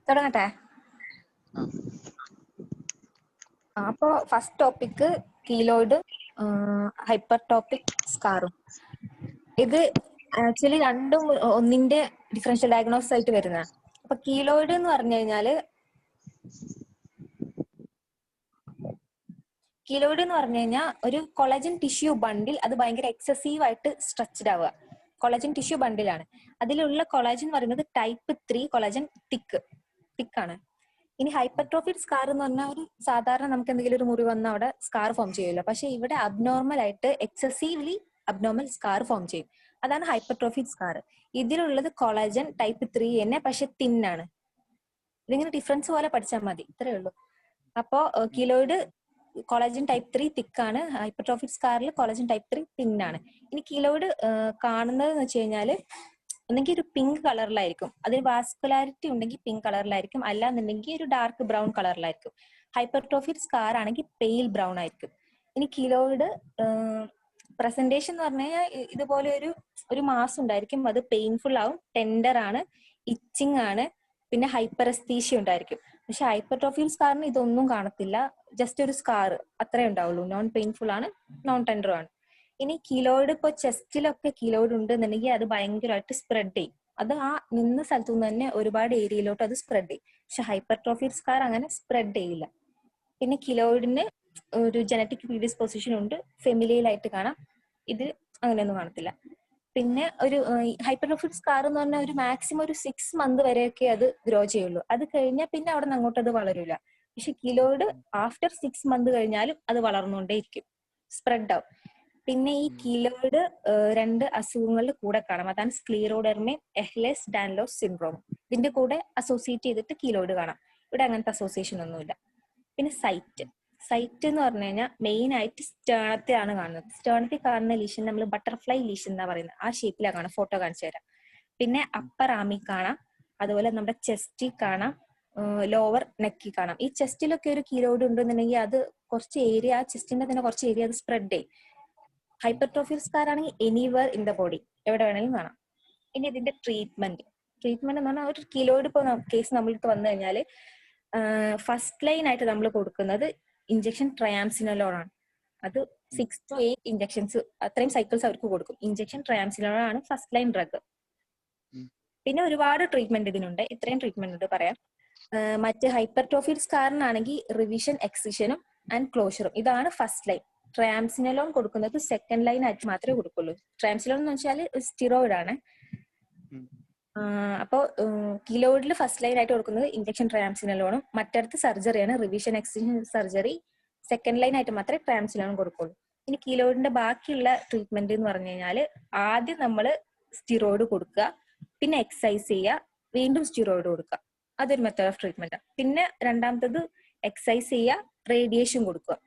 തുടങ്ങട്ടെ. അപ്പോ first topic കീലോയിഡും hypertrophic സ്കാറും. ഇത് ആക്ച്വലി രണ്ടും ഒന്നിന്റെ ഡിഫറൻഷ്യൽ ഡയഗ്നോസിസ് ആയിട്ട് വരുന്ന. അപ്പൊ കീലോയിഡ് എന്ന് പറഞ്ഞു കഴിഞ്ഞാല് ഒരു കൊളാജൻ ടിഷ്യൂ ബണ്ടിൽ, അത് ഭയങ്കര എക്സസീവ് ആയിട്ട് സ്ട്രെച്ച്ഡ് ആവുക. കൊളാജൻ ടിഷ്യൂ ബണ്ടിലാണ്. അതിലുള്ള കൊളാജൻ എന്ന് പറയുന്നത് ടൈപ്പ് 3 കൊളാജൻ തിക്കാണ്. ഇനി ഹൈപ്പർട്രോഫിക് സ്കാർ എന്ന് പറഞ്ഞാൽ ഒരു സാധാരണ നമുക്ക് എന്തെങ്കിലും ഒരു മുറി വന്നാൽ അവിടെ സ്കാർ ഫോം ചെയ്യില്ല. പക്ഷെ ഇവിടെ അബ്നോർമൽ ആയിട്ട് എക്സസീവ്ലി അബ്നോർമൽ സ്കാർ ഫോം ചെയ്യും. അതാണ് ഹൈപ്പർട്രോഫിക് സ്കാർ. ഇതിലുള്ളത് കൊളാജൻ ടൈപ്പ് 3 തന്നെ, പക്ഷെ തിന്നാണ്. ഇതിങ്ങനെ ഡിഫറൻസ് പോലെ പഠിച്ചാൽ മതി, ഇത്രയേ ഉള്ളൂ. അപ്പോ കീലോയിഡ് കൊളാജൻ ടൈപ്പ് 3 തിക്കാണ്, ഹൈപ്പർട്രോഫിക് സ്കാറിൽ കൊളാജൻ ടൈപ്പ് 3 തിന്നാണ്. ഇനി കീലോയിഡ് കാണുന്നത് എന്ന് വെച്ച് കഴിഞ്ഞാൽ ഒന്നെങ്കിൽ ഒരു പിങ്ക് കളറിലായിരിക്കും, അതിന് വാസ്കുലാരിറ്റി ഉണ്ടെങ്കിൽ പിങ്ക് കളറിലായിരിക്കും, അല്ലാന്നുണ്ടെങ്കിൽ ഒരു ഡാർക്ക് ബ്രൗൺ കളറിലായിരിക്കും. ഹൈപ്പർട്രോഫിക് സ്കാർ ആണെങ്കിൽ പെയിൽ ബ്രൗൺ ആയിരിക്കും. ഇനി കീലോയിഡ് പ്രസന്റേഷൻ എന്ന് പറഞ്ഞു കഴിഞ്ഞാൽ ഇതുപോലെ ഒരു മാസ് ഉണ്ടായിരിക്കും. അത് പെയിൻഫുൾ ആവും, ടെൻഡർ ആണ്, ഇച്ചിങ് ആണ്, പിന്നെ ഹൈപ്പറസ്തീഷ്യ ഉണ്ടായിരിക്കും. പക്ഷെ ഹൈപ്പർട്രോഫിക് സ്കാറിന് ഇതൊന്നും കാണത്തില്ല, ജസ്റ്റ് ഒരു സ്കാർ അത്രേ ഉണ്ടാവുള്ളൂ. നോൺ പെയിൻഫുൾ ആണ്, നോൺ ടെൻഡറും ആണ്. ഇനി കീലോയിഡ് ഇപ്പോൾ ചെസ്റ്റിലൊക്കെ കീലോയിഡ് ഉണ്ടെന്നുണ്ടെങ്കിൽ അത് ഭയങ്കരമായിട്ട് സ്പ്രെഡ് ചെയ്യും. അത് ആ നിന്ന സ്ഥലത്തു നിന്ന് തന്നെ ഒരുപാട് ഏരിയയിലോട്ട് അത് സ്പ്രെഡ് ചെയ്യും. പക്ഷെ ഹൈപ്പർട്രോഫിക് സ്കാർ അങ്ങനെ സ്പ്രെഡ് ചെയ്യില്ല. പിന്നെ കീലോയിഡിന് ഒരു ജനറ്റിക് പ്രീഡിസ്പോസിഷൻ ഉണ്ട്, ഫെമിലിയലായിട്ട് കാണാം. ഇത് അങ്ങനെയൊന്നും കാണത്തില്ല. പിന്നെ ഒരു ഹൈപ്പർട്രോഫിക് സ്കാർ എന്ന് പറഞ്ഞാൽ ഒരു മാക്സിമം ഒരു 6 months വരെയൊക്കെ അത് ഗ്രോ ചെയ്യുള്ളൂ. അത് കഴിഞ്ഞാൽ പിന്നെ അവിടെ നിന്ന് അങ്ങോട്ട് അത് വളരില്ല. പക്ഷെ കീലോയിഡ് ആഫ്റ്റർ 6 months കഴിഞ്ഞാലും അത് വളർന്നുകൊണ്ടേയിരിക്കും, സ്പ്രെഡ് ആവും. പിന്നെ ഈ കീലോയിഡ് 2 അസുഖങ്ങളിൽ കൂടെ കാണാം. അതാണ് സ്ക്ലീറോഡെർമയും എഹ്ലെസ് ഡാൻലോസ് സിൻഡ്രോമും. ഇതിന്റെ കൂടെ അസോസിയേറ്റ് ചെയ്തിട്ട് കീലോയിഡ് കാണാം. ഇവിടെ അങ്ങനത്തെ അസോസിയേഷൻ ഒന്നുമില്ല. പിന്നെ സൈറ്റ് എന്ന് പറഞ്ഞു കഴിഞ്ഞാൽ മെയിൻ ആയിട്ട് സ്റ്റേണത്തിലാണ് കാണുന്നത്. സ്റ്റേണത്തിൽ കാണുന്ന ലീഷൻ നമ്മൾ ബട്ടർഫ്ലൈ ലീഷൻ എന്നാ പറയുന്നത്. ആ ഷേപ്പിലാണ് കാണാം, ഫോട്ടോ കാണിച്ചു തരാം. പിന്നെ അപ്പർ ആമിൽ കാണാം, അതുപോലെ നമ്മുടെ ചെസ്റ്റിൽ കാണാം, ലോവർ നെക്കിൽ കാണാം. ഈ ചെസ്റ്റിലൊക്കെ ഒരു കീലോയിഡ് ഉണ്ടെന്നുണ്ടെങ്കിൽ അത് കുറച്ച് ഏരിയ, ആ ചെസ്റ്റിന്റെ തന്നെ കുറച്ച് ഏരിയ അത് സ്പ്രെഡ് ചെയ്യും. ഹൈപ്പർട്രോഫിക് സ്കാർ ആണെങ്കിൽ എനിവർ ഇൻ ദ ബോഡി, എവിടെ വേണമെങ്കിലും കാണാം. ഇനി ഇതിന്റെ ട്രീറ്റ്മെന്റ് എന്ന് പറഞ്ഞാൽ ഒരു കീലോയിഡ് ഇപ്പോൾ കേസ് നമ്മൾക്ക് വന്നു കഴിഞ്ഞാൽ ഫസ്റ്റ് ലൈൻ ആയിട്ട് നമ്മൾ കൊടുക്കുന്നത് ഇഞ്ചക്ഷൻ ട്രയാംസിനലോൺ ആണ്. അത് 6 to 8 ഇഞ്ചക്ഷൻസ്, അത്രയും സൈക്കിൾസ് അവർക്ക് കൊടുക്കും. ഇഞ്ചക്ഷൻ ട്രയാംസിനലോൺ ആണ് ഫസ്റ്റ് ലൈൻ ഡ്രഗ്. പിന്നെ ഒരുപാട് ട്രീറ്റ്മെന്റ് ഇതിനുണ്ട്, ഇത്രയും ട്രീറ്റ്മെന്റ് ഉണ്ട് പറയാം. മറ്റ് ഹൈപ്പർട്രോഫിക് സ്കാറിനാണെങ്കിൽ റിവിഷൻ, എക്സിഷനും ആൻഡ് ക്ലോഷറും, ഇതാണ് ഫസ്റ്റ് ലൈൻ. ട്രയാംസിനലോൺ കൊടുക്കുന്നത് സെക്കൻഡ് ലൈൻ ആയിട്ട് മാത്രമേ കൊടുക്കുള്ളൂ. ട്രയാംസിനലോൺ എന്ന് വെച്ചാൽ സ്റ്റിറോയിഡ് ആണ്. അപ്പോൾ കീലോയിഡിൽ ഫസ്റ്റ് ലൈൻ ആയിട്ട് കൊടുക്കുന്നത് ഇഞ്ചക്ഷൻ ട്രയാംസിനലോണും, മറ്റടുത്ത് സർജറിയാണ്, revision, excision surgery. Second line ആയിട്ട് മാത്രമേ ട്രയാംസിനലോൺ കൊടുക്കുള്ളൂ. ഇനി കീലോയിഡിന്റെ ബാക്കിയുള്ള ട്രീറ്റ്മെന്റ് എന്ന് പറഞ്ഞു കഴിഞ്ഞാൽ ആദ്യം നമ്മൾ സ്റ്റിറോയിഡ് കൊടുക്കുക, പിന്നെ എക്സസൈസ് ചെയ്യുക, വീണ്ടും സ്റ്റിറോയിഡ് കൊടുക്കുക. അതൊരു മെത്തേഡ് ഓഫ് ട്രീറ്റ്മെന്റ്. പിന്നെ രണ്ടാമത്തത് എക്സസൈസ് ചെയ്യുക, റേഡിയേഷൻ കൊടുക്കുക.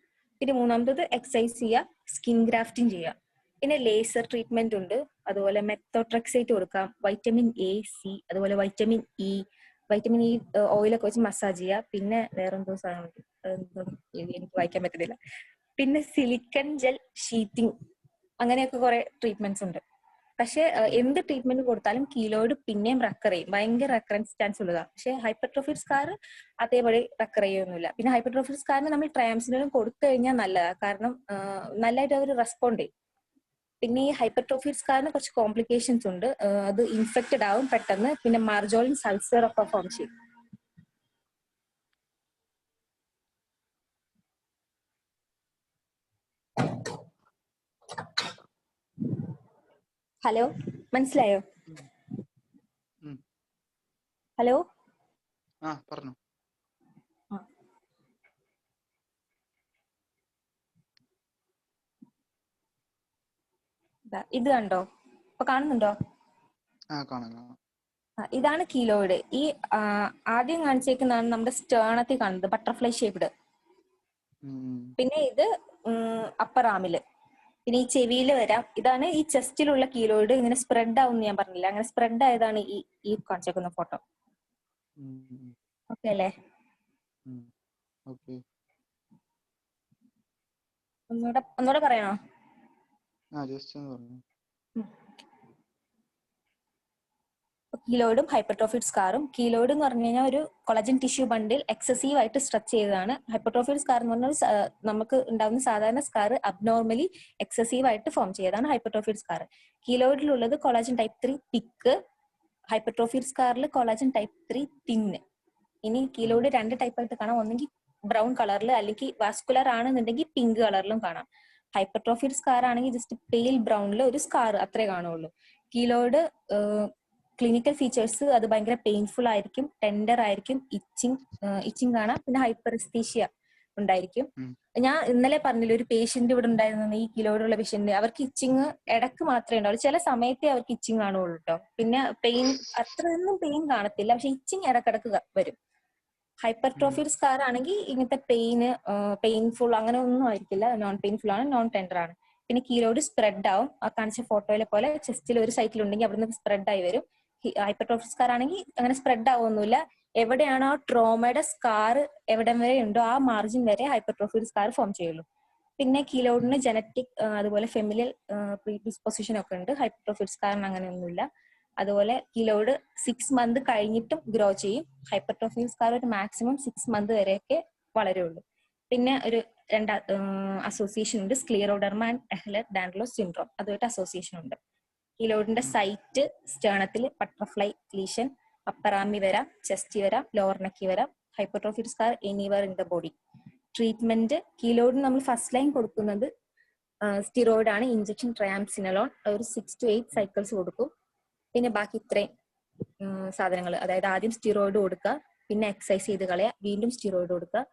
പിന്നെ മൂന്നാമത്തത് എക്സസൈസ് ചെയ്യുക, സ്കിൻ ഗ്രാഫ്റ്റിംഗ് ചെയ്യുക. പിന്നെ ലേസർ ട്രീറ്റ്മെന്റ് ഉണ്ട്, അതുപോലെ മെത്തോട്രെക്സേറ്റ് കൊടുക്കാം, വൈറ്റമിൻ എ, സി, അതുപോലെ വൈറ്റമിൻ ഇ ഓയിലൊക്കെ വെച്ച് മസാജ് ചെയ്യുക. പിന്നെ വേറെന്തോ സാധനം എനിക്ക് വായിക്കാൻ പറ്റുന്നില്ല. പിന്നെ സിലിക്കൺ ജെൽ ഷീറ്റിംഗ്, അങ്ങനെയൊക്കെ കുറെ ട്രീറ്റ്മെന്റ്സ് ഉണ്ട്. പക്ഷെ എന്ത് ട്രീറ്റ്മെന്റ് കൊടുത്താലും കീലോയിഡ് പിന്നെയും റക്കർ ചെയ്യും, ഭയങ്കര റക്കറൻസ് ചാൻസ് ഉള്ളതാണ്. പക്ഷെ ഹൈപ്പർട്രോഫിക് സ്കാർ അതേപടി റക്കർ ചെയ്യൊന്നുമില്ല. പിന്നെ ഹൈപ്പർട്രോഫിക് സ്കാറിന് നമ്മൾ ട്രയാംസിനലോൺ കൊടുത്തു കഴിഞ്ഞാൽ നല്ലതാണ്, കാരണം നല്ലതായിട്ട് അവർ റെസ്പോണ്ട് ചെയ്യും. പിന്നെ ഈ ഹൈപ്പർട്രോഫിക് സ്കാറിന് കുറച്ച് കോംപ്ലിക്കേഷൻസ് ഉണ്ട്, അത് ഇൻഫെക്റ്റഡ് ആവും പെട്ടെന്ന്, പിന്നെ മാർജോളിൻ സൾസർ ഒക്കെ ഫോം ചെയ്യും. ഹലോ, മനസ്സിലായോ? ഹലോ, പറഞ്ഞു. ഇത് കണ്ടോ, ഇപ്പൊ കാണുന്നുണ്ടോ? ഇതാണ് കീലോയിഡ്. ഈ ആദ്യം കാണിച്ചേക്കുന്നതാണ് നമ്മുടെ സ്റ്റേണത്തിൽ കാണുന്നത്, ബട്ടർഫ്ലൈ ഷേപ്ഡ്. പിന്നെ ഇത് അപ്പർ ആമില്, പിന്നെ ഈ ചെവിയിൽ വരാം. ഇതാണ് ഈ ചെസ്റ്റിലുള്ള കീലോയിഡ്. ഇങ്ങനെ സ്പ്രെഡ് ആവും ഞാൻ പറഞ്ഞില്ല, അങ്ങനെ സ്പ്രെഡ് ആയതാണ് ഈ കാണിച്ചേക്കുന്ന ഫോട്ടോ. ഓക്കെ അല്ലേ? ഒന്നുകൂടെ പറയണോ? കീലോയിഡും ഹൈപ്പർട്രോഫിഡ് സ്കാറും. കീലോയിഡ് എന്ന് പറഞ്ഞു കഴിഞ്ഞാൽ ഒരു കൊളജൻ ടിഷ്യൂ ബണ്ടിൽ എക്സസീവ് ആയിട്ട് സ്ട്രെച്ച് ചെയ്തതാണ്. ഹൈപ്പർട്രോഫിഡ് സ്കാർ എന്ന് പറഞ്ഞാൽ നമുക്ക് ഉണ്ടാകുന്ന സാധാരണ സ്കാർ അബ്നോർമലി എക്സസീവ് ആയിട്ട് ഫോം ചെയ്തതാണ് ഹൈപ്പർട്രോഫിഡ് സ്കാർ. കീലോയിഡിലുള്ളത് കൊളാജൻ ടൈപ്പ് 3 തിക്ക്, ഹൈപ്പർട്രോഫിഡ് സ്കാറിൽ കൊളാജൻ ടൈപ്പ് 3 തിന്ന്. ഇനി കീലോയിഡ് 2 ടൈപ്പ് ആയിട്ട് കാണാം. ഒന്നെങ്കിൽ ബ്രൗൺ കളറിൽ അല്ലെങ്കിൽ വാസ്കുലർ ആണെന്നുണ്ടെങ്കിൽ പിങ്ക് കളറിലും കാണാം. ഹൈപ്പർട്രോഫിഡ് സ്കാർ ആണെങ്കിൽ ജസ്റ്റ് പെയിൽ ബ്രൗണിൽ ഒരു സ്കാർ അത്രേ കാണുള്ളൂ. കീലോയിഡ് ക്ലിനിക്കൽ ഫീച്ചേഴ്സ് അത് ഭയങ്കര പെയിൻഫുൾ ആയിരിക്കും, ടെൻഡർ ആയിരിക്കും, ഇച്ചിങ് കാണാം, പിന്നെ ഹൈപ്പർസ്തീഷ്യ ഉണ്ടായിരിക്കും. ഞാൻ ഇന്നലെ പറഞ്ഞില്ല ഒരു പേഷ്യന്റ് ഇവിടെ ഉണ്ടായിരുന്നു, ഈ കീലോയിഡുള്ള പേഷ്യന്റ്. അവർക്ക് ഇച്ചിങ് ഇടക്ക് മാത്രമേ ഉണ്ടാവുള്ളൂ, ചില സമയത്തേ അവർക്ക് ഇച്ചിങ് കാണുള്ളൂ കേട്ടോ. പിന്നെ പെയിൻ അത്രയൊന്നും പെയിൻ കാണത്തില്ല, പക്ഷെ ഇച്ചിങ് ഇടക്കിടക്ക് വരും. ഹൈപ്പർട്രോഫിഡ് സ്കാർ ആണെങ്കിൽ ഇങ്ങനത്തെ പെയിൻഫുൾ അങ്ങനെ ഒന്നും ആയിരിക്കില്ല, നോൺ പെയിൻഫുൾ ആണ്, നോൺ ടെൻഡർ ആണ്. പിന്നെ കീലോയിഡ് സ്പ്രെഡ് ആവും, ആ കാണിച്ച ഫോട്ടോയിലെ പോലെ ചെസ്റ്റിൽ ഒരു സൈറ്റിൽ ഉണ്ടെങ്കിൽ അവിടുന്ന് സ്പ്രെഡ് ആയി വരും. ഹൈപ്പർട്രോഫിഡ് സ്കാർ ആണെങ്കിൽ അങ്ങനെ സ്പ്രെഡ് ആവുമൊന്നുമില്ല. എവിടെയാണോ ട്രോമയുടെ സ്കാർ എവിടം വരെ ഉണ്ടോ ആ മാർജിൻ വരെ ഹൈപ്പർട്രോഫിഡ് സ്കാർ ഫോം ചെയ്യുള്ളൂ. പിന്നെ കീലോയിഡിന് ജനറ്റിക് അതുപോലെ ഫെമിലിയൽ പ്രീഡിസ്പോസിഷൻ ഒക്കെ ഉണ്ട്. ഹൈപ്പർട്രോഫിഡ് സ്കാറിന് അങ്ങനെയൊന്നുമില്ല. അതുപോലെ കീലോയിഡ് 6 മന്ത് കഴിഞ്ഞിട്ടും ഗ്രോ ചെയ്യും. ഹൈപ്പർട്രോഫിഡ് സ്കാർ ഒരു മാക്സിമം 6 മന്ത് വരെയൊക്കെ വളരുള്ളൂ. പിന്നെ ഒരു അസോസിയേഷൻ ഉണ്ട്, scleroderma and Ehlers Danlos syndrome, അതുമായിട്ട് അസോസിയേഷൻ ഉണ്ട്. കീലോയിഡിന്റെ സൈറ്റ് സ്റ്റേണത്തിൽ ബട്ടർഫ്ലൈ ലീഷൻ, അപ്പർ ആർമി വരാം, ചെസ്റ്റ് വരാം, ലോവർ നെക്കി വരാം. Hypertrophied scar anywhere in the body. Treatment കീലോയിഡിന് നമ്മൾ ഫസ്റ്റ് ലൈൻ കൊടുക്കുന്നത് സ്റ്റിറോയിഡ് ആണ്, ഇഞ്ചക്ഷൻ ട്രയാംസിനലോൺ, ഒരു 6 to 8 സൈക്കിൾസ് കൊടുക്കും. പിന്നെ ബാക്കി ഇത്രയും സാധനങ്ങൾ, അതായത് ആദ്യം സ്റ്റിറോയിഡ് കൊടുക്കുക, പിന്നെ എക്സസൈസ് ചെയ്ത് കളയുക, വീണ്ടും സ്റ്റിറോയിഡ് കൊടുക്കുക,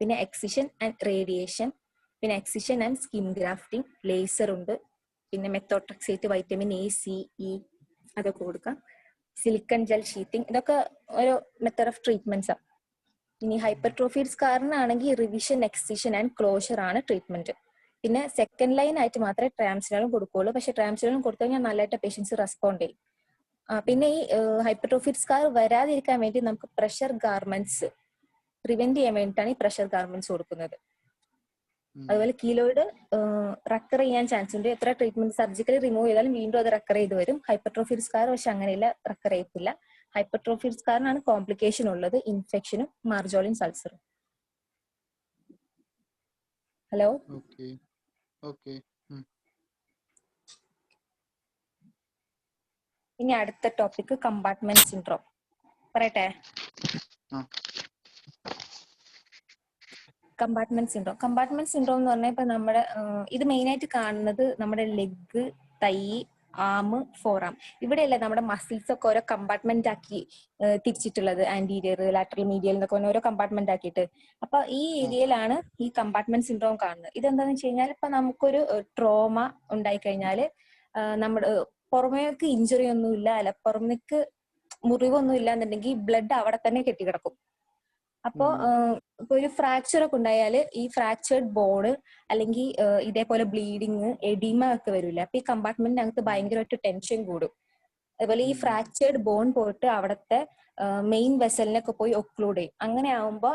പിന്നെ എക്സിഷൻ ആൻഡ് റേഡിയേഷൻ, പിന്നെ excision and skin grafting, laser ഉണ്ട്, പിന്നെ മെത്തോട്രക്സേറ്റ്, വൈറ്റമിൻ എ, സി, ഇ അതൊക്കെ കൊടുക്കാം, സിലിക്കൺ ജെൽ ഷീറ്റിംഗ്, ഇതൊക്കെ ഓരോ മെത്തേഡ് ഓഫ് ട്രീറ്റ്മെന്റ്സ് ആണ്. ഇനി hypertrophied സ്കാറിനാണെങ്കിൽ revision, excision and closure ആണ് ട്രീറ്റ്മെന്റ്. പിന്നെ സെക്കൻഡ് ലൈൻ ആയിട്ട് മാത്രമേ ട്രാംസിനോളും കൊടുക്കുള്ളൂ, പക്ഷെ ട്രാംസിനോളും കൊടുത്തു കഴിഞ്ഞാൽ നല്ലതായിട്ട് പേഷ്യൻസ് റെസ്പോണ്ട് ചെയ്യും. പിന്നെ ഈ ഹൈപ്പർട്രോഫിഡ് സ്കാർ വരാതിരിക്കാൻ വേണ്ടി നമുക്ക് പ്രഷർ ഗാർമെന്റ്സ് പ്രിവെന്റ് ചെയ്യാൻ വേണ്ടിയിട്ടാണ് ഈ പ്രഷർ ഗാർമെന്റ്സ് കൊടുക്കുന്നത്. അതുപോലെ കീലോയിഡ് റക്കർ ചെയ്യാൻ ചാൻസ് ഉണ്ട്. എത്ര ട്രീറ്റ്മെന്റ് സർജിക്കലി റിമൂവ് ചെയ്താലും വീണ്ടും അത് റക്കർ ചെയ്ത് വരും. ഹൈപ്പർട്രോഫിഡ് സ്കാർ പക്ഷെ അങ്ങനെയില്ല, റക്കർ ചെയ്യത്തില്ല. ഹൈപ്പർട്രോഫിഡ് സ്കാറിനാണ് കോംപ്ലിക്കേഷൻ ഉള്ളത്, ഇൻഫെക്ഷനും മാർജോളിൻ സൾസറും. ഹലോ, ഇനി അടുത്ത ടോപ്പിക് കമ്പാർട്ട്മെന്റ് സിൻഡ്രോം പറയട്ടെ. കമ്പാർട്ട്മെന്റ് സിൻഡ്രോം എന്ന് പറഞ്ഞാൽ ഇപ്പൊ നമ്മുടെ ഇത് മെയിൻ ആയിട്ട് കാണുന്നത് നമ്മുടെ ലെഗ്, തൈ, ആം, ഫോറാം, ഇവിടെയല്ലേ നമ്മുടെ മസിൽസ് ഒക്കെ ഓരോ കമ്പാർട്ട്മെന്റ് ആക്കി തിരിച്ചിട്ടുള്ളത്, ആന്റീരിയർ, ലാറ്ററൽ, മീഡിയൽ എന്നൊക്കെ ഓരോ കമ്പാർട്ട്മെന്റ് ആക്കിയിട്ട്. അപ്പൊ ഈ ഏരിയയിലാണ് ഈ കമ്പാർട്ട്മെന്റ് സിൻഡ്രോം കാണുന്നത്. ഇതെന്താന്ന് വെച്ച് കഴിഞ്ഞാൽ ഇപ്പൊ നമുക്കൊരു ട്രോമ ഉണ്ടായി കഴിഞ്ഞാല് നമ്മുടെ പുറമേക്ക് ഇഞ്ചുറി ഒന്നും ഇല്ല, അല്ല പുറമേക്ക് മുറിവൊന്നും ഇല്ല എന്നുണ്ടെങ്കിൽ ബ്ലഡ് അവിടെ തന്നെ കെട്ടിക്കിടക്കും. അപ്പോ ഇപ്പൊ ഒരു ഫ്രാക്ചർ ഒക്കെ ഉണ്ടായാല് ഈ ഫ്രാക്ചേർഡ് ബോണ് അല്ലെങ്കിൽ ഇതേപോലെ ബ്ലീഡിങ്, എഡിമ ഒക്കെ വരില്ല. അപ്പൊ ഈ കമ്പാർട്ട്മെന്റിനകത്ത് ഭയങ്കരമായിട്ട് ടെൻഷൻ കൂടും. അതുപോലെ ഈ ഫ്രാക്ചേർഡ് ബോൺ പോയിട്ട് അവിടുത്തെ മെയിൻ വെസലിനൊക്കെ പോയി ഒക്ലൂഡ് ചെയ്യും. അങ്ങനെ ആവുമ്പോ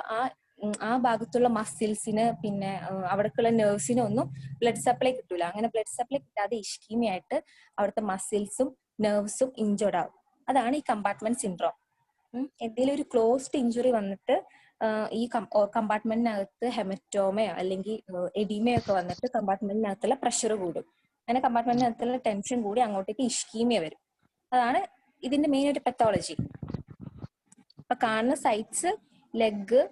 ആ ഭാഗത്തുള്ള മസിൽസിന് പിന്നെ അവിടേക്കുള്ള നെർവ്സിന് ഒന്നും ബ്ലഡ് സപ്ലൈ കിട്ടൂല. അങ്ങനെ ബ്ലഡ് സപ്ലൈ കിട്ടാതെ ഇഷ്കീമിയായിട്ട് അവിടുത്തെ മസിൽസും നെർവ്സും ഇഞ്ചേർഡ് ആവും. അതാണ് ഈ കമ്പാർട്ട്മെന്റ് സിൻഡ്രോം. എന്തെങ്കിലും ഒരു ക്ലോസ്ഡ് ഇഞ്ചുറി വന്നിട്ട് ഈ കമ്പാർട്ട്മെന്റിനകത്ത് ഹെമറ്റോമയോ അല്ലെങ്കിൽ എഡിമയോ ഒക്കെ വന്നിട്ട് കമ്പാർട്ട്മെന്റിനകത്തുള്ള പ്രഷർ കൂടും. അങ്ങനെ കമ്പാർട്ട്മെന്റിനകത്തുള്ള ടെൻഷൻ കൂടി അങ്ങോട്ടേക്ക് ഇഷ്കീമിയ വരും. അതാണ് ഇതിന്റെ മെയിൻ ഒരു പെത്തോളജി. അപ്പൊ കാണുന്ന സൈറ്റ്സ് ലെഗ്,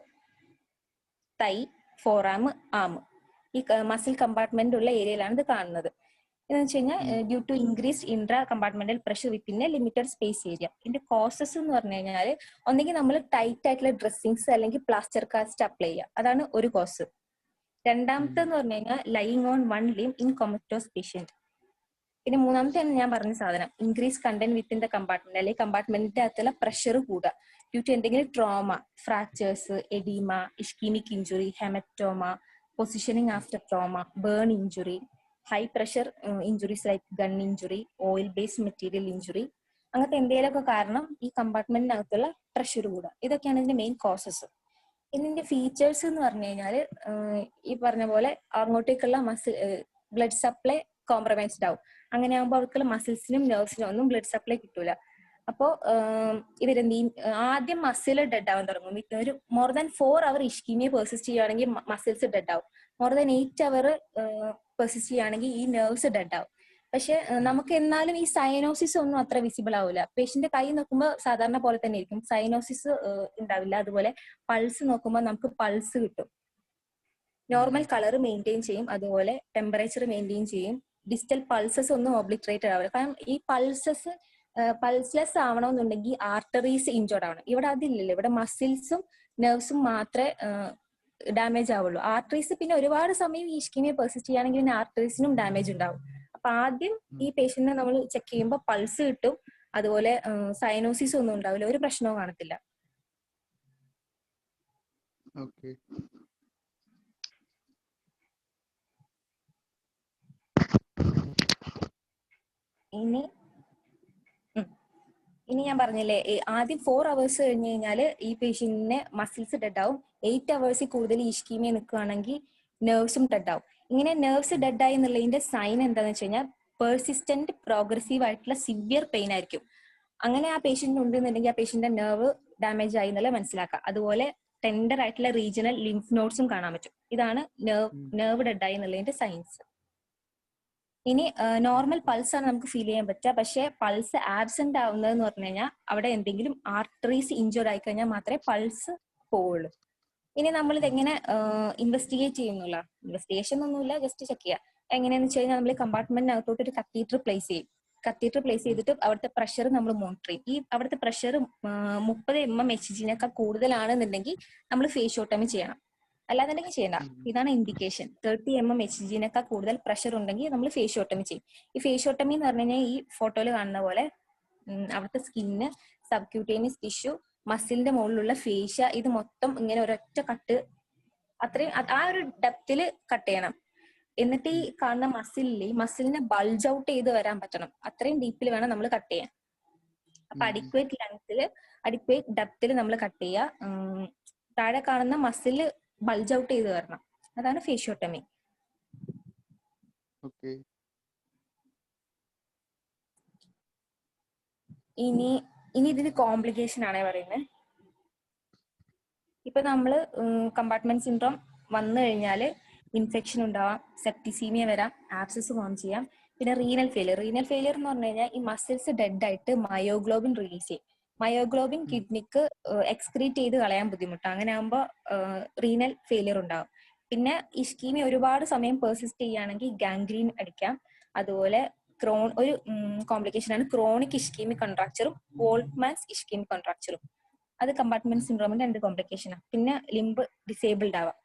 തൈ, ഫോറാം, ആം, ഈ മസിൽ കമ്പാർട്ട്മെന്റ് ഉള്ള ഏരിയയിലാണ് ഇത് കാണുന്നത്. എന്ന് വെച്ച് കഴിഞ്ഞാൽ due to increased intra compartmental pressure within a limited space area. ഇതിന്റെ കോസസ് എന്ന് പറഞ്ഞു കഴിഞ്ഞാൽ ഒന്നെങ്കിൽ നമ്മൾ ടൈറ്റ് ആയിട്ടുള്ള ഡ്രസ്സിങ്സ് അല്ലെങ്കിൽ പ്ലാസ്റ്റർ കാസ്റ്റ് അപ്ലൈ ചെയ്യുക, അതാണ് ഒരു കോസ്. രണ്ടാമത്തെ എന്ന് പറഞ്ഞു കഴിഞ്ഞാൽ lying on one limb in comatose patient. പിന്നെ മൂന്നാമത്തെയാണ് ഞാൻ പറഞ്ഞ സാധനം, increase content within the compartment, അല്ലെങ്കിൽ കമ്പാർട്ട്മെന്റിന്റെ അകത്തുള്ള പ്രഷർ കൂടുക ഡ്യൂ ടു എന്തെങ്കിലും trauma, fractures, oedema, ischaemic injury, haematoma, positioning after trauma, burn injury, high pressure injuries like gun injury, oil based material injury, അങ്ങനത്തെ എന്തെങ്കിലുമൊക്കെ കാരണം ഈ കമ്പാർട്ട്മെന്റിനകത്തുള്ള പ്രഷർ കൂടുക. ഇതൊക്കെയാണ് ഇതിന്റെ മെയിൻ കോസസ്. ഇതിന്റെ ഫീച്ചേഴ്സ് എന്ന് പറഞ്ഞു കഴിഞ്ഞാല് ഈ പറഞ്ഞ പോലെ അങ്ങോട്ടേക്കുള്ള ബ്ലഡ് സപ്ലൈ കോംപ്രമൈസ്ഡ് ആവും. അങ്ങനെ ആകുമ്പോൾ അവർക്കുള്ള മസിൽസിനും നെർവ്സിനും ഒന്നും ബ്ലഡ് സപ്ലൈ കിട്ടൂല. അപ്പോൾ ഇവരെന്ത് ചെയ്യും, ആദ്യം മസിൽ ഡെഡ് ആവാൻ തുടങ്ങും. ഒരു മോർ ദാൻ 4 അവർ ഇഷ്കീമിയ പെർസിസ്റ്റ് ചെയ്യുകയാണെങ്കിൽ മസിൽസ് ഡെഡ് ആവും. മോർ ദാൻ 8 അവർ പെർസിസ്റ്റ് ചെയ്യുകയാണെങ്കിൽ ഈ നെർവ്സ് ഡെഡ് ആവും. പക്ഷെ നമുക്ക് എന്നാലും ഈ സൈനോസിസ് ഒന്നും അത്ര വിസിബിൾ ആവില്ല. പേഷ്യന്റ് കൈ നോക്കുമ്പോൾ സാധാരണ പോലെ തന്നെ ഇരിക്കും, സൈനോസിസ് ഉണ്ടാവില്ല. അതുപോലെ പൾസ് നോക്കുമ്പോൾ നമുക്ക് പൾസ് കിട്ടും, നോർമൽ കളർ മെയിൻറ്റെയിൻ ചെയ്യും, അതുപോലെ ടെമ്പറേച്ചർ മെയിൻറ്റെയിൻ ചെയ്യും. ഡിസ്റ്റൽ പൾസസ് ഒന്നും ഒബ്ലിറ്ററേറ്റഡ് ആവില്ല. കാരണം ഈ പൾസസ് പൾസ്ലെസ് ആവണമെന്നുണ്ടെങ്കിൽ ആർട്ടറീസ് ഇഞ്ചോർഡ് ആവണം. ഇവിടെ അതില്ലല്ലോ, ഇവിടെ മസിൽസും നെർവ്സും മാത്രമേ ഡാമേജ് ആവുള്ളൂ. ആർട്ടറീസ് പിന്നെ ഒരുപാട് സമയം ഈ ഇഷ്കീമിയ പെർസിസ്റ്റ് ചെയ്യുകയാണെങ്കിൽ പിന്നെ ആർട്ടറീസിനും ഡാമേജ് ഉണ്ടാവും. അപ്പൊ ആദ്യം ഈ പേഷ്യന്റിനെ നമ്മൾ ചെക്ക് ചെയ്യുമ്പോൾ പൾസ് കിട്ടും, അതുപോലെ സൈനോസിസ് ഒന്നും ഉണ്ടാവില്ല, ഒരു പ്രശ്നവും കാണത്തില്ല. ഓക്കെ. ഇനി ഞാൻ പറഞ്ഞില്ലേ, ആദ്യം 4 hours കഴിഞ്ഞ് കഴിഞ്ഞാൽ ഈ പേഷ്യന്റിന് മസിൽസ് ഡെഡ് ആവും. 8 hours കൂടുതൽ ഇഷ്കീമിയ നിൽക്കുകയാണെങ്കിൽ നെർവ്സും ഡെഡ് ആവും. ഇങ്ങനെ നെർവ്സ് ഡെഡ് ആയി എന്നുള്ളതിന്റെ സൈൻ എന്താണെന്ന് വെച്ച് കഴിഞ്ഞാൽ പെർസിസ്റ്റന്റ് പ്രോഗ്രസീവ് ആയിട്ടുള്ള സിവിയർ പെയിൻ ആയിരിക്കും. അങ്ങനെ ആ പേഷ്യന്റ് ഉണ്ടെന്നുണ്ടെങ്കിൽ ആ പേഷ്യന്റിന്റെ നെർവ് ഡാമേജ് ആയി എന്നല്ല മനസ്സിലാക്കാം. അതുപോലെ ടെൻഡർ ആയിട്ടുള്ള റീജിയണൽ ലിംഫ് നോഡ്സും കാണാൻ പറ്റും. ഇതാണ് നെർവ് ഡെഡ് ആയി എന്നുള്ളതിന്റെ സൈൻസ്. ഇനി നോർമൽ പൾസ് ആണ് നമുക്ക് ഫീൽ ചെയ്യാൻ പറ്റുക. പക്ഷെ പൾസ് ആബ്സെന്റ് ആവുന്നതെന്ന് പറഞ്ഞു കഴിഞ്ഞാൽ അവിടെ എന്തെങ്കിലും ആർട്ടറീസ് ഇഞ്ചോർഡ് ആയി കഴിഞ്ഞാൽ മാത്രമേ പൾസ് പോവുള്ളൂ. ഇനി നമ്മൾ ഇത് എങ്ങനെ ഇൻവെസ്റ്റിഗേറ്റ് ചെയ്യുന്നില്ല, ഇൻവെസ്റ്റിഗേഷൻ ഒന്നുമില്ല, ജസ്റ്റ് ചെക്ക് ചെയ്യുക. എങ്ങനെയാന്ന് വെച്ച് കഴിഞ്ഞാൽ നമ്മൾ കമ്പാർട്ട്മെന്റിനകത്തോട്ട് ഒരു കത്തീറ്റർ പ്ലേസ് ചെയ്യും. കത്തീറ്റർ പ്ലേസ് ചെയ്തിട്ട് അവിടുത്തെ പ്രഷർ നമ്മൾ മോണിറ്റർ ചെയ്യും. ഈ അവിടുത്തെ പ്രഷർ 30 mmHg കൂടുതലാണെന്നുണ്ടെങ്കിൽ നമ്മൾ ഫേഷ്യോട്ടമി ചെയ്യണം, അല്ലാന്നുണ്ടെങ്കിൽ ചെയ്യണ്ട. ഇതാണ് ഇൻഡിക്കേഷൻ. 30 mmHg കൂടുതൽ പ്രഷർ ഉണ്ടെങ്കിൽ നമ്മൾ ഫേഷ്യോട്ടമി ചെയ്യും. ഈ ഫേഷ്യോട്ടമി എന്ന് പറഞ്ഞു കഴിഞ്ഞാൽ ഈ ഫോട്ടോയിൽ കാണുന്ന പോലെ അവിടുത്തെ സ്കിന്ന്, സബ്ക്യൂട്ടേനിയസ് ടിഷ്യൂ, മസിലിന്റെ മുകളിലുള്ള ഫേഷ്യ, ഇത് മൊത്തം ഇങ്ങനെ ഒരൊറ്റ കട്ട്, അത്രയും ആ ഒരു ഡെപ്തിൽ കട്ട് ചെയ്യണം. എന്നിട്ട് ഈ കാണുന്ന മസിലിനെ ബൾജ് ഔട്ട് ചെയ്ത് വരാൻ പറ്റണം. അത്രയും ഡീപ്പിൽ വേണം നമ്മൾ കട്ട് ചെയ്യാൻ. അപ്പൊ അഡിക്വേറ്റ് ലെങ്ത്തിൽ, അഡിക്വേറ്റ് ഡെപ്തിൽ നമ്മൾ കട്ട് ചെയ്യുക. താഴെ കാണുന്ന മസിൽ ബൾജ് ഔട്ട് ചെയ്ത് വരണം. അതാണ് ഫേഷ്യോട്ടമി. ഇനി ഇതിന് കോംപ്ലിക്കേഷൻ ആണ് പറയുന്നത്. ഇപ്പൊ നമ്മള് കമ്പാർട്ട്മെന്റ് സിൻഡ്രോം വന്നു കഴിഞ്ഞാൽ ഇൻഫെക്ഷൻ ഉണ്ടാവാം, സെപ്റ്റിസീമിയ വരാം, ആബ്സസ് ഫോം ചെയ്യാം, പിന്നെ റീനൽ ഫെയിലിയർ. റീനൽ ഫെയിലിയർ എന്ന് പറഞ്ഞു കഴിഞ്ഞാൽ ഈ മസിൽസ് ഡെഡ് ആയിട്ട് മയോഗ്ലോബിൻ റിലീസ് ചെയ്യും. മയോഗ്ലോബിൻ കിഡ്നിക്ക് എക്സ്ക്രീറ്റ് ചെയ്ത് കളയാൻ ബുദ്ധിമുട്ടാണ്. അങ്ങനെ ആകുമ്പോൾ റീനൽ ഫെയിലിയർ ഉണ്ടാവും. പിന്നെ ഇഷ്കീമിയ ഒരുപാട് സമയം പെർസിസ്റ്റ് ചെയ്യുകയാണെങ്കിൽ ഗാംഗ്രീൻ അടിക്കാം. അതുപോലെ ഒരു കോംപ്ലിക്കേഷൻ ആണ് ക്രോണിക് ഇഷ്കീമിക് കോൺട്രാക്ചറും വോൾട്ട്മാൻസ് ഇഷ്കീമിക് കോൺട്രാക്ചറും. അത് കമ്പാർട്ട്മെന്റ് സിൻഡ്രോമിന്റെ 2 കോംപ്ലിക്കേഷനാണ്. പിന്നെ ലിംബ് ഡിസേബിൾഡ് ആവാം.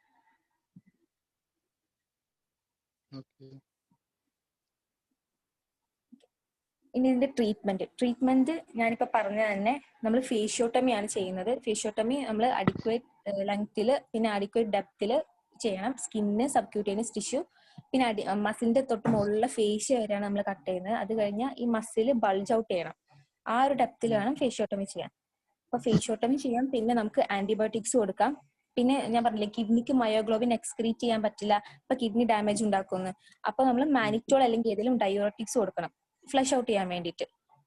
ഇനി ഇതിന്റെ ട്രീറ്റ്മെന്റ് ഞാനിപ്പോ പറഞ്ഞ തന്നെ നമ്മൾ ഫേഷ്യോട്ടമി ആണ് ചെയ്യുന്നത്. ഫേഷ്യോട്ടമി നമ്മൾ അഡിക്വേറ്റ് ലെങ്തില് പിന്നെ അഡിക്വേറ്റ് ഡെപ്തില് ചെയ്യണം. സ്കിന്ന്, സബ്ക്യൂട്ടേനിയസ് ടിഷ്യൂ, പിന്നെ മസിലിന്റെ തൊട്ട് മുകളിലുള്ള ഫേഷ്യ വരെയാണ് നമ്മൾ കട്ട് ചെയ്യുന്നത്. അത് കഴിഞ്ഞാൽ ഈ മസിൽ ബൾജ് ഔട്ട് ചെയ്യണം. ആ ഒരു ഡെപ്തിൽ വേണം ഫേഷ്യോട്ടമി ചെയ്യാൻ. അപ്പൊ ഫേഷ്യോട്ടമി ചെയ്യാം. പിന്നെ നമുക്ക് ആന്റിബയോട്ടിക്സ് കൊടുക്കാം. പിന്നെ ഞാൻ പറഞ്ഞില്ലേ, കിഡ്നിക്ക് മയോഗ്ലോബിൻ എക്സ്ക്രീറ്റ് ചെയ്യാൻ പറ്റില്ല, അപ്പൊ കിഡ്നി ഡാമേജ് ഉണ്ടാക്കുന്നു. അപ്പൊ നമ്മൾ മാനിറ്റോൾ അല്ലെങ്കിൽ ഏതെങ്കിലും ഡയോട്ടിക്സ് കൊടുക്കണം ഫ്ലഷ് ഔട്ട് ചെയ്യാൻ വേണ്ടിയിട്ട്.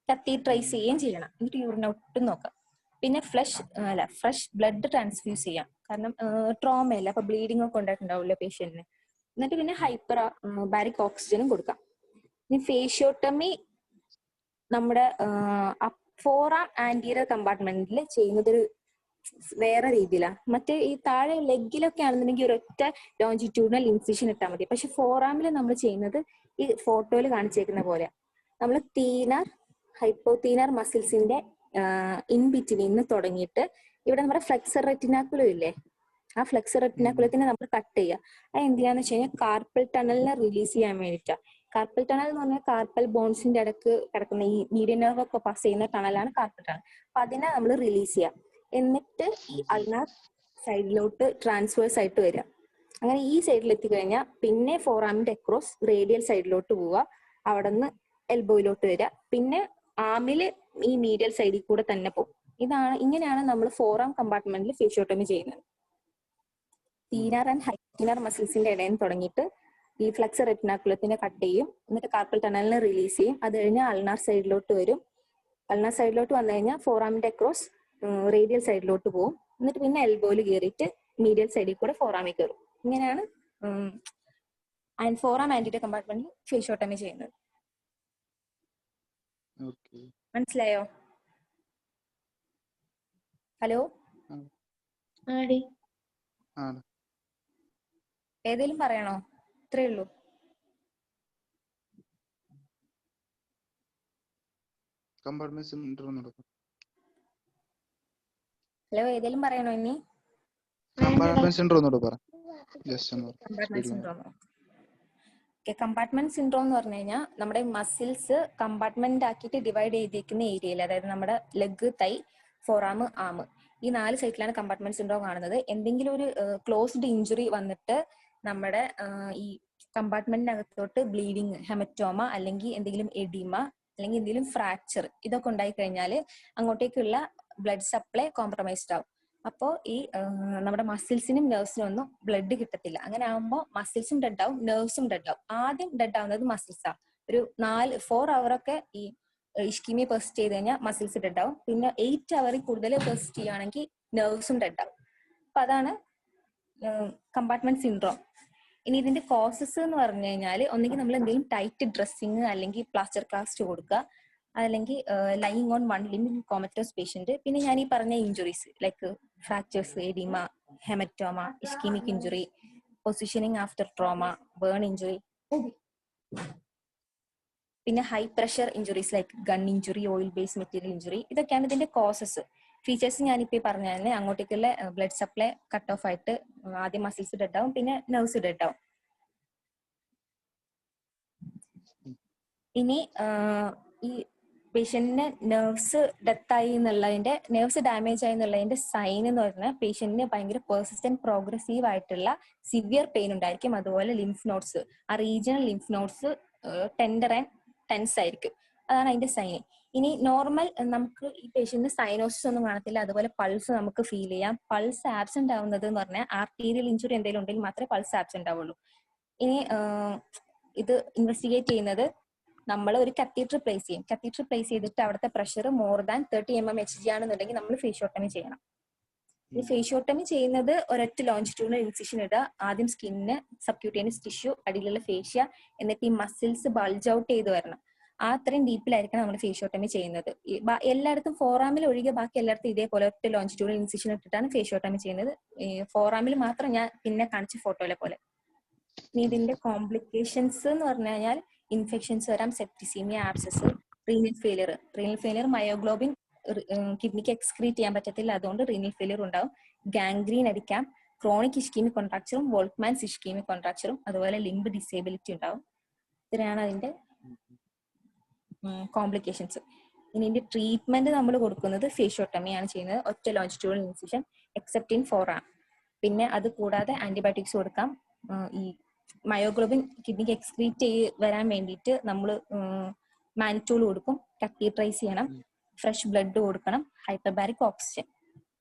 കത്തീട്രൈസ് ചെയ്യുകയും ചെയ്യണം. എന്നിട്ട് യൂറിൻ ഔട്ടും നോക്കാം. പിന്നെ ഫ്രഷ് ബ്ലഡ് ട്രാൻസ്ഫ്യൂസ് ചെയ്യാം. കാരണം ട്രോമയല്ല, അപ്പൊ ബ്ലീഡിംഗ് ഒക്കെ ഉണ്ടായിട്ടുണ്ടാവില്ല പേഷ്യന്റിന്. എന്നിട്ട് പിന്നെ ഹൈപ്പർ ബാരിക് ഓക്സിജനും കൊടുക്കാം. ഇനി ഫേഷ്യോട്ടമി നമ്മുടെ ഫോറാം ആന്റീരിയർ കമ്പാർട്ട്മെന്റിൽ ചെയ്യുന്നത് വേറെ രീതിയിലാണ്. മറ്റേ ഈ താഴെ ലെഗിലൊക്കെ ആണെന്നുണ്ടെങ്കിൽ ഒരൊറ്റ ലോഞ്ചിറ്റ്യൂഡിനൽ ഇൻസിഷൻ ഇട്ടാൽ മതി. പക്ഷെ ഫോറാമിൽ നമ്മൾ ചെയ്യുന്നത് ഈ ഫോട്ടോയിൽ കാണിച്ചേക്കുന്ന പോലെ നമ്മൾ തീനർ, ഹൈപ്പോതീനർ മസിൽസിന്റെ ഇൻ ബിറ്റ്വീനിന്ന് തുടങ്ങിയിട്ട് ഇവിടെ നമ്മുടെ ഫ്ലെക്സർ റെറ്റിനാക്കുലം ഇല്ലേ, ആ ഫ്ലെക്സർ റെറ്റിനാക്കുലത്തിനെ നമ്മൾ കട്ട് ചെയ്യുക. അത് എന്തിനാന്ന് വെച്ച് കഴിഞ്ഞാൽ കാർപ്പൽ ടണലിനെ റിലീസ് ചെയ്യാൻ വേണ്ടിയിട്ടാണ്. കാർപ്പൽ ടണൽ എന്ന് പറഞ്ഞാൽ കാർപ്പൽ ബോൺസിന്റെ ഇടക്ക് കിടക്കുന്ന ഈ മീഡിയൻ നെർവ് ഒക്കെ പാസ് ചെയ്യുന്ന ടണലാണ് കാർപ്പൽ ടണൽ. അപ്പൊ അതിനെ നമ്മൾ റിലീസ് ചെയ്യാം. എന്നിട്ട് ഈ അൾനാർ സൈഡിലോട്ട് ട്രാൻസ്വേഴ്സ് ആയിട്ട് വരിക. അങ്ങനെ ഈ സൈഡിൽ എത്തിക്കഴിഞ്ഞാൽ പിന്നെ ഫോറാമിന്റെ അക്രോസ് റേഡിയൽ സൈഡിലോട്ട് പോവുക. അവിടെ നിന്ന് എൽബോയിലോട്ട് വരിക. പിന്നെ ആമില് ഈ മീഡിയൽ സൈഡിൽ കൂടെ തന്നെ പോകും. ഇങ്ങനെയാണ് നമ്മൾ ഫോറാം കമ്പാർട്ട്മെന്റിൽ ഫേഷ്യോട്ടമി ചെയ്യുന്നത്. തീനാർ ആൻഡ് ഹൈറ്റീനർ മസിൽസിന്റെ ഇടയിൽ തുടങ്ങിയിട്ട് ഈ ഫ്ലെക്സർ റെറ്റിനാക്കുലത്തിനെ കട്ട് ചെയ്യും. എന്നിട്ട് കാർപ്പൽ ടണലിനെ റിലീസ് ചെയ്യും. അത് കഴിഞ്ഞ് അൾനാർ സൈഡിലോട്ട് വരും. അൾനാർ സൈഡിലോട്ട് വന്നു കഴിഞ്ഞാൽ ഫോറാമിന്റെ അക്രോസ് റേഡിയൽ സൈഡിലോട്ട് പോകും. എന്നിട്ട് പിന്നെ എൽബോയിൽ കയറിയിട്ട് മീഡിയൽ സൈഡിൽ കൂടെ ഫോറാമിൽ കയറും. ഇങ്ങനെയാണ് ഫോറാം ആന്റിറ്റർ കമ്പാർട്ട്മെന്റിൽ ഫേഷ്യോട്ടമി ചെയ്യുന്നത്. മനസ്സിലായോ? ഹലോ, ഏതേലും പറയണോ? ഇത്രേ ഉള്ളൂ. ഹലോ, ഏതേലും പറയണോ ഇനി? കമ്പാർട്ട്മെന്റ് സിൻഡ്രോം എന്ന് പറഞ്ഞു കഴിഞ്ഞാൽ നമ്മുടെ മസിൽസ് കമ്പാർട്ട്മെന്റ് ആക്കിയിട്ട് ഡിവൈഡ് ചെയ്തിരിക്കുന്ന ഏരിയയിൽ, അതായത് നമ്മുടെ ലെഗ്, തൈ, ഫോറാം, ആം, ഈ 4 സൈറ്റിലാണ് കമ്പാർട്ട്മെന്റ് സിൻഡ്രോം കാണുന്നത്. എന്തെങ്കിലും ഒരു ക്ലോസ്ഡ് ഇഞ്ചുറി വന്നിട്ട് നമ്മുടെ ഈ കമ്പാർട്ട്മെന്റിനകത്തോട്ട് ബ്ലീഡിങ്, ഹെമറ്റോമ, അല്ലെങ്കിൽ എന്തെങ്കിലും എഡിമ, അല്ലെങ്കിൽ എന്തെങ്കിലും ഫ്രാക്ചർ, ഇതൊക്കെ ഉണ്ടായി കഴിഞ്ഞാൽ അങ്ങോട്ടേക്കുള്ള ബ്ലഡ് സപ്ലൈ കോംപ്രമൈസ്ഡ് ആവും. അപ്പോൾ ഈ നമ്മുടെ മസിൽസിനും നെർവ്സിനും ഒന്നും ബ്ലഡ് കിട്ടത്തില്ല. അങ്ങനെ ആകുമ്പോൾ മസിൽസും ഡെഡ് ആവും, നെർവ്സും ഡെഡ് ആവും. ആദ്യം ഡെഡ് ആവുന്നത് മസിൽസാ. ഒരു 4 hour ഒക്കെ ഈ ഇഷ്കീമിയ പെർസിസ്റ്റ് ചെയ്ത് കഴിഞ്ഞാൽ മസിൽസ് ഡെഡ് ആവും. പിന്നെ 8 hour കൂടുതൽ പെർസിസ്റ്റ് ചെയ്യുകയാണെങ്കിൽ നെർവ്സും ഡെഡ് ആവും. അപ്പൊ അതാണ് കമ്പാർട്ട്മെന്റ് സിൻഡ്രോം. ഇനി ഇതിന്റെ കോസസ് എന്ന് പറഞ്ഞു കഴിഞ്ഞാൽ ഒന്നെങ്കിൽ നമ്മൾ എന്തെങ്കിലും ടൈറ്റ് ഡ്രസ്സിങ് അല്ലെങ്കിൽ പ്ലാസ്റ്റർ കാസ്റ്റ് കൊടുക്കുക, അല്ലെങ്കിൽ lying on one limb comatose patient. പിന്നെ ഞാൻ ഈ പറഞ്ഞ injuries like fractures, oedema, haematoma, ischaemic injury, positioning after trauma, burn injury, പിന്നെ high pressure injuries like gun injury, oil based material injury. ഇതൊക്കെയാണ് ഇതിന്റെ കോസസ്. ഫീച്ചേഴ്സ് ഞാനിപ്പോൾ പറഞ്ഞു തന്നെ. അങ്ങോട്ടേക്കുള്ള ബ്ലഡ് സപ്ലൈ കട്ട് ഓഫ് ആയിട്ട് ആദ്യം മസിൽസ് ഡെഡ് ആവും, പിന്നെ നെർവ്സ് ഡെഡ് ആവും. ഇനി ഈ പേഷ്യന്റിന് നെർവ്സ് ഡെത്തായി എന്നുള്ളതിന്റെ, നെർവ്സ് ഡാമേജ് ആയി എന്നുള്ളതിന്റെ സൈൻ എന്ന് പറഞ്ഞാൽ പേഷ്യന്റിന് ഭയങ്കര പെർസിസ്റ്റന്റ് പ്രോഗ്രസീവ് ആയിട്ടുള്ള സിവിയർ പെയിൻ ഉണ്ടായിരിക്കും. അതുപോലെ ലിംഫ് നോട്ട്സ്, ആ regional lymph nodes tender and tense ആയിരിക്കും. അതാണ് അതിന്റെ സൈൻ. ഇനി നോർമൽ നമുക്ക് ഈ പേഷ്യന്റിന് സൈനോസിസ് ഒന്നും കാണത്തില്ല. അതുപോലെ പൾസ് നമുക്ക് ഫീൽ ചെയ്യാം. പൾസ് ആബ്സെന്റ് ആവുന്നത് എന്ന് പറഞ്ഞാൽ ആർട്ടീരിയൽ ഇഞ്ചുറി എന്തെങ്കിലും ഉണ്ടെങ്കിൽ മാത്രമേ പൾസ് ആബ്സെന്റ് ആവുള്ളൂ. ഇനി ഇത് ഇൻവെസ്റ്റിഗേറ്റ് ചെയ്യുന്നത് നമ്മൾ ഒരു കത്തീറ്റർ പ്ലേസ് ചെയ്യും. കത്തീറ്റർ പ്ലേസ് ചെയ്തിട്ട് അവിടുത്തെ പ്രഷർ മോർ ദാൻ 30 mmHg ആണെന്നുണ്ടെങ്കിൽ നമ്മൾ ഫേഷ്യോട്ടമി ചെയ്യണം. ഈ ഫേഷ്യോട്ടമി ചെയ്യുന്നത് ഒരൊറ്റ ലോഞ്ചിറ്റ്യൂഡിനൽ ഇൻസിഷൻ ഇടുക. ആദ്യം സ്കിന്നിന്, സബ്ക്യൂട്ടേനിയസ് ടിഷ്യൂ, അടിയിലുള്ള ഫേഷ്യ, എന്നിട്ട് ഈ മസിൽസ് ബൾജ് ഔട്ട് ചെയ്ത് വരണം. ആ അത്രയും ഡീപ്പിലായിരിക്കണം നമ്മൾ ഫേഷ്യോട്ടമി ചെയ്യുന്നത്. എല്ലായിടത്തും ഫോറാമിൽ ഒഴികെ ബാക്കി എല്ലായിടത്തും ഇതേപോലെ ഒറ്റ ലോഞ്ചിറ്റ്യൂഡിനൽ ഇൻസിഷൻ ഇട്ടിട്ടാണ് ഫേഷ്യോട്ടമി ചെയ്യുന്നത്. ഫോറാമിൽ മാത്രം ഞാൻ പിന്നെ കാണിച്ച ഫോട്ടോയിലെ പോലെ. ഇനി ഇതിന്റെ കോംപ്ലിക്കേഷൻസ് എന്ന് പറഞ്ഞു കഴിഞ്ഞാൽ ഇൻഫെക്ഷൻസ് വരാം, septicaemia, abscess, renal failure. Renal failure myoglobin കിഡ്നിക്ക് എക്സ്ക്രീറ്റ് ചെയ്യാൻ പറ്റത്തില്ല, അതുകൊണ്ട് റീനൽ ഫെയിലിയർ ഉണ്ടാവും. ഗാംഗ്രീൻ അടിക്കാം, ക്രോണിക് ഇഷ്കീമിക് കോൺട്രാക്ചറും വോൾട്ട്മാൻസ് ഇഷ്കീമിക് കോൺട്രാക്ചറും, അതുപോലെ ലിംബ് ഡിസേബിലിറ്റി ഉണ്ടാവും. ഇത്രയാണ് അതിന്റെ കോംപ്ലിക്കേഷൻസ്. ഇനി ഇതിന്റെ ട്രീറ്റ്മെന്റ് നമ്മൾ കൊടുക്കുന്നത് ഫേഷ്യോട്ടമി ആണ് ചെയ്യുന്നത്. ഒറ്റ ലോഞ്ചിറ്റ്യൂഡിനൽ ഇൻസിഷൻ എക്സെപ്റ്റ് ഇൻ ഫോറാം. പിന്നെ അത് കൂടാതെ ആന്റിബയോട്ടിക്സ് കൊടുക്കാം. ഈ മയോഗ്ലോബിൻ കിഡ്നിക്ക് എക്സ്ക്രീറ്റ് വരാൻ വേണ്ടിയിട്ട് നമ്മൾ മാനിറ്റോൾ കൊടുക്കും, കത്തീട്രൈസ് ചെയ്യണം, ഫ്രഷ് ബ്ലഡ് കൊടുക്കണം, ഹൈപ്പർബാരിക് ഓക്സിജൻ.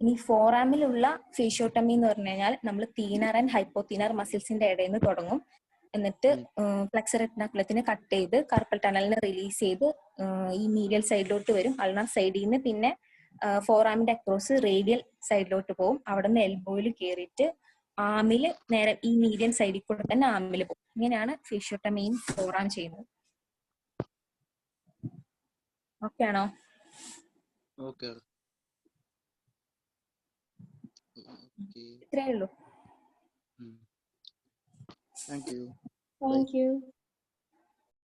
ഇനി ഫോറാമിലുള്ള ഫേഷ്യോട്ടമി എന്ന് പറഞ്ഞു കഴിഞ്ഞാൽ നമ്മൾ തീനർ ആൻഡ് ഹൈപ്പോതീനർ മസിൽസിന്റെ ഇടയിൽ നിന്ന് തുടങ്ങും. എന്നിട്ട് ഫ്ലെക്സർ റെറ്റിനാക്കുലത്തിനെ കട്ട് ചെയ്ത് കാർപ്പൽ ടണലിനെ റിലീസ് ചെയ്ത് ഈ മീഡിയൽ സൈഡിലോട്ട് വരും. അൾനാർ സൈഡിൽ നിന്ന് പിന്നെ ഫോറാമിന്റെ അക്രോസ് റേഡിയൽ സൈഡിലോട്ട് പോകും. അവിടെ നിന്ന് എൽബോയിൽ കയറിയിട്ട് ആമില് നേരെ ഈ മീഡിയൻ സൈഡിൽ കൂടെ തന്നെ ആമില് പോകും. ഇങ്ങനെയാണ് ഫേഷ്യോട്ടമിയും ഫോറാം ചെയ്യുന്നത്. ഓക്കെ ആണോ? ഇത്രയേ ഉള്ളൂ. Thank you. Thank you.